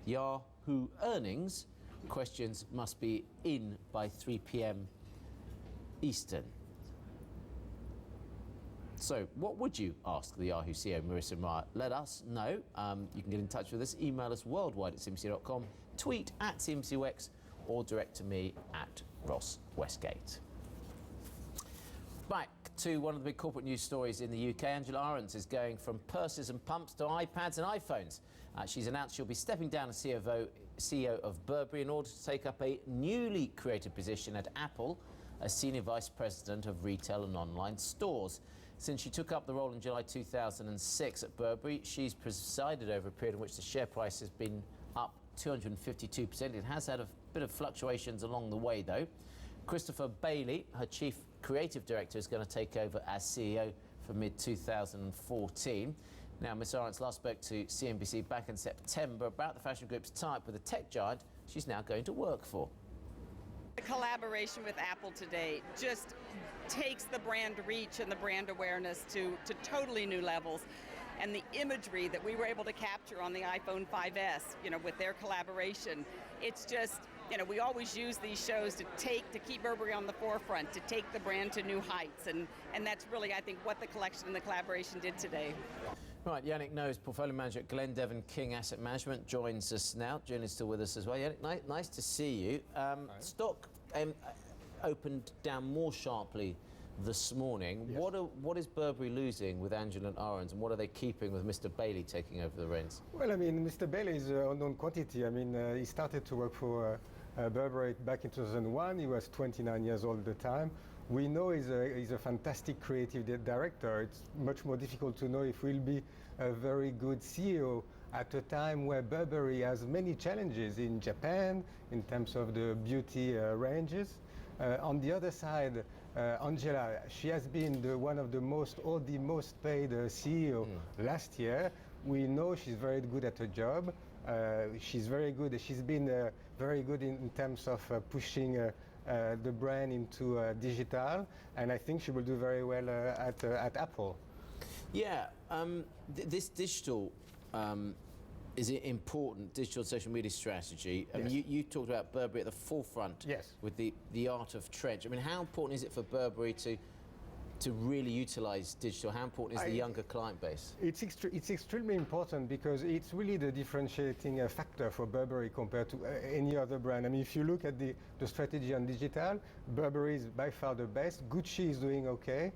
Yahoo earnings. Questions must be in by 3 p.m. Eastern. So what would you ask the Yahoo CEO, Marissa Mayer? Let us know. You can get in touch with us. Email us worldwide@cnbc.com, tweet @CNBCUX, or direct to me at Ross Westgate. Back to one of the big corporate news stories in the UK. Angela Ahrendts is going from purses and pumps to iPads and iPhones. She's announced she'll be stepping down as CEO of Burberry in order to take up a newly created position at Apple as Senior Vice President of Retail and Online Stores. Since she took up the role in July 2006 at Burberry, she's presided over a period in which the share price has been up 252%. It has had a bit of fluctuations along the way, though. Christopher Bailey, her Chief Creative Director, is going to take over as CEO for mid-2014. Now, Ms. Ahrendts last spoke to CNBC back in September about the fashion group's tie-up with the tech giant she's now going to work for. The collaboration with Apple today just takes the brand reach and the brand awareness to totally new levels. And the imagery that we were able to capture on the iPhone 5S, with their collaboration, it's just, we always use these shows to keep Burberry on the forefront, to take the brand to new heights. And that's really, I think, what the collection and the collaboration did today. Right, Yannick Naud, portfolio manager at Glendevan King Asset Management, joins us now. Julie's still with us as well. Yannick, nice to see you. Stock opened down more sharply this morning. Yes. What is Burberry losing with Angela Ahrendts, and what are they keeping with Mr. Bailey taking over the reins? Well, Mr. Bailey is an unknown quantity. He started to work for Burberry back in 2001. He was 29 years old at the time. We know he's a fantastic creative director. It's much more difficult to know if he'll be a very good CEO at a time where Burberry has many challenges in Japan in terms of the beauty ranges. On the other side, Angela, she has been one of the most paid CEO last year. We know she's very good at her job. She's very good. She's been very good in terms of pushing the brand into digital, and I think she will do very well at Apple. Yeah, this digital is an important digital social media strategy. I mean, you talked about Burberry at the forefront with the art of trench. I mean, how important is it for Burberry to really utilize digital? How important is the younger client base? It's extremely important because it's really the differentiating factor for Burberry compared to any other brand. I mean, if you look at the strategy on digital, Burberry is by far the best. Gucci is doing okay.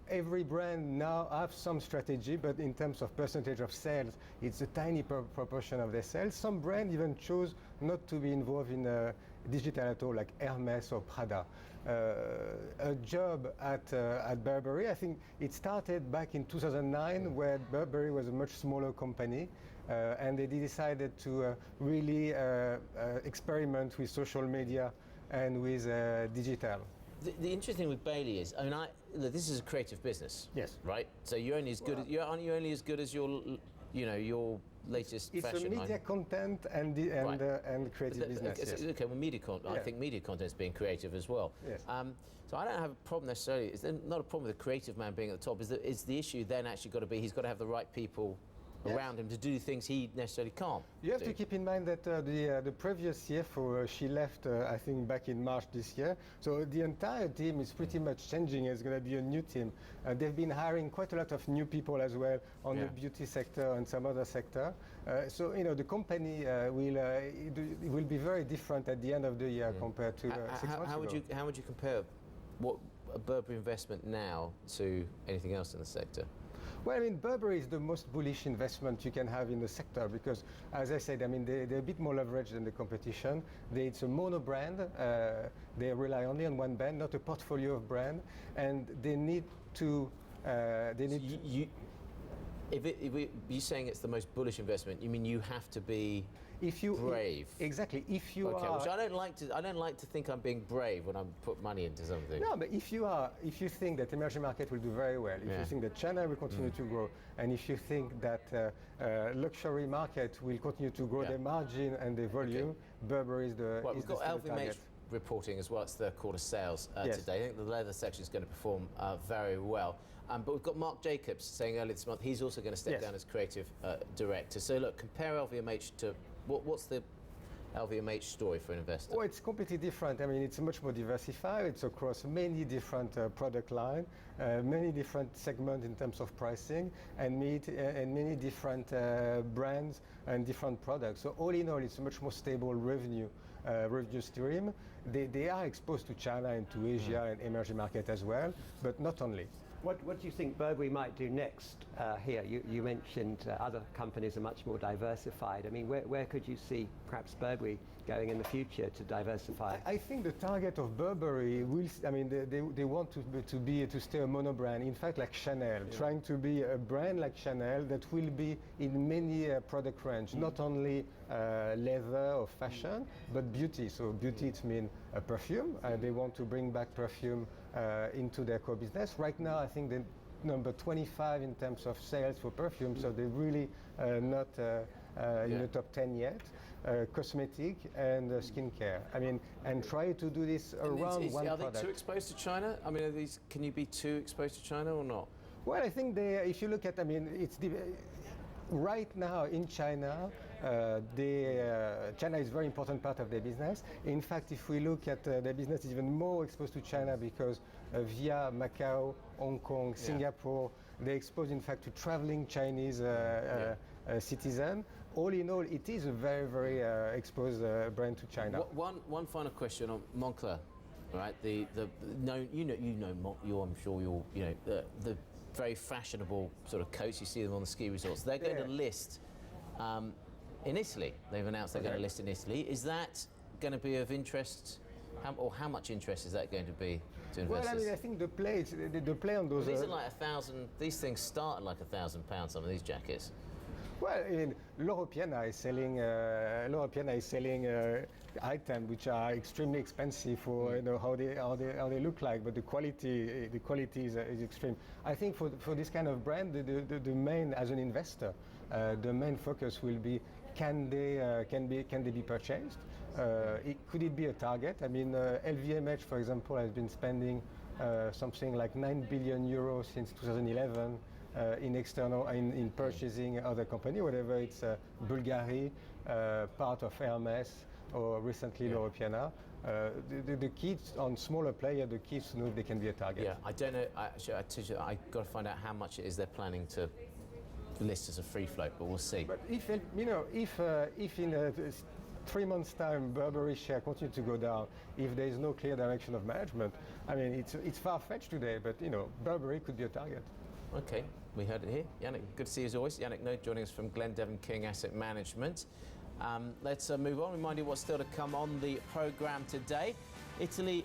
Every brand now have some strategy, but in terms of percentage of sales, it's a tiny proportion of their sales. Some brands even chose not to be involved in digital at all, like Hermes or Prada. A job at Burberry, I think it started back in 2009, where Burberry was a much smaller company, and they decided to really experiment with social media and with digital. The interesting thing with Bailey is, this is a creative business. Yes. Right. So you're only as good as your latest fashion line. It's a media content and creative business. Okay. Well, media content. I think media content is being creative as well. Yes. So I don't have a problem necessarily. It's not a problem with the creative man being at the top. Is the issue then actually got to be he's got to have the right people around him to do things he necessarily can't. You have to keep in mind that the previous CFO, she left, I think, back in March this year. So the entire team is pretty much changing. It's going to be a new team. They've been hiring quite a lot of new people as well on the beauty sector and some other sector. So the company will be very different at the end of the year compared to 6 months ago. How would you compare what a Burberry investment now to anything else in the sector? Well, Burberry is the most bullish investment you can have in the sector because, as I said, they're a bit more leveraged than the competition. It's a mono brand. They rely only on one brand, not a portfolio of brand, and they need to. If you're saying it's the most bullish investment, you mean you have to be brave? Exactly. If you are, which I don't like to think I'm being brave when I put money into something. No, but if you think that emerging market will do very well, if you think that China will continue to grow, and if you think that luxury market will continue to grow their margin and their volume, Burberry is the we've got LVMH reporting as well. It's third quarter sales today. I think the leather section is going to perform very well. But we've got Mark Jacobs saying earlier this month he's also going to step down as creative director. So look, compare LVMH to what's the LVMH story for an investor? Oh, it's completely different. I mean, it's much more diversified. It's across many different product lines, many different segments in terms of pricing, and many different brands and different products. So all in all, it's a much more stable revenue stream. They are exposed to China and to Asia and emerging market as well, but not only. What do you think Burberry might do next here? You mentioned other companies are much more diversified. I mean, where could you see perhaps Burberry going in the future to diversify? I think the target of Burberry will, I mean, they want to stay a mono brand. In fact, like Chanel, trying to be a brand like Chanel that will be in many product range, not only leather or fashion, but beauty. So beauty, it means perfume. They want to bring back perfume into their core business. Right now, I think they're number 25 in terms of sales for perfume, so they're really not in the top 10 yet. Cosmetic and skincare. I mean, and try to do this around one product. Are they too exposed to China? I mean, can you be too exposed to China or not? Well, I think if you look at, I mean, right now in China, China is a very important part of their business. In fact, if we look at their business, is even more exposed to China because via Macau, Hong Kong, Singapore, they're exposed, in fact, to traveling Chinese citizen. All in all, it is a very, very exposed brand to China. One final question on Moncler, right? I'm sure you'll the very fashionable sort of coats. You see them on the ski resorts. They're going to list in Italy. They've announced they're going to list in Italy. Is that going to be of interest? How much interest is that going to be to investors? Well, I mean, I think the play on those. These are like £1,000. These things start at like £1,000. Some of these jackets. Well, I mean, L'Europiana is selling items which are extremely expensive for how they look like, but the quality is extreme. I think for this kind of brand, the main, as an investor, the main focus will be can they be purchased? Could it be a target? I mean, LVMH, for example, has been spending something like €9 billion since 2011. In purchasing other company, whatever it's Bulgari, part of Hermes, or recently L'Europiana. The kids on smaller player, the kids know they can be a target. Yeah, I don't know. Actually, I got to find out how much it is they're planning to list as a free float, but we'll see. But if in 3 months' time Burberry share continue to go down, if there is no clear direction of management, I mean, it's far-fetched today, but Burberry could be a target. Okay, we heard it here. Yannick, good to see you as always. Yannick Naud joining us from Glendevan King Asset Management. Let's move on. Remind you what's still to come on the programme today. Italy.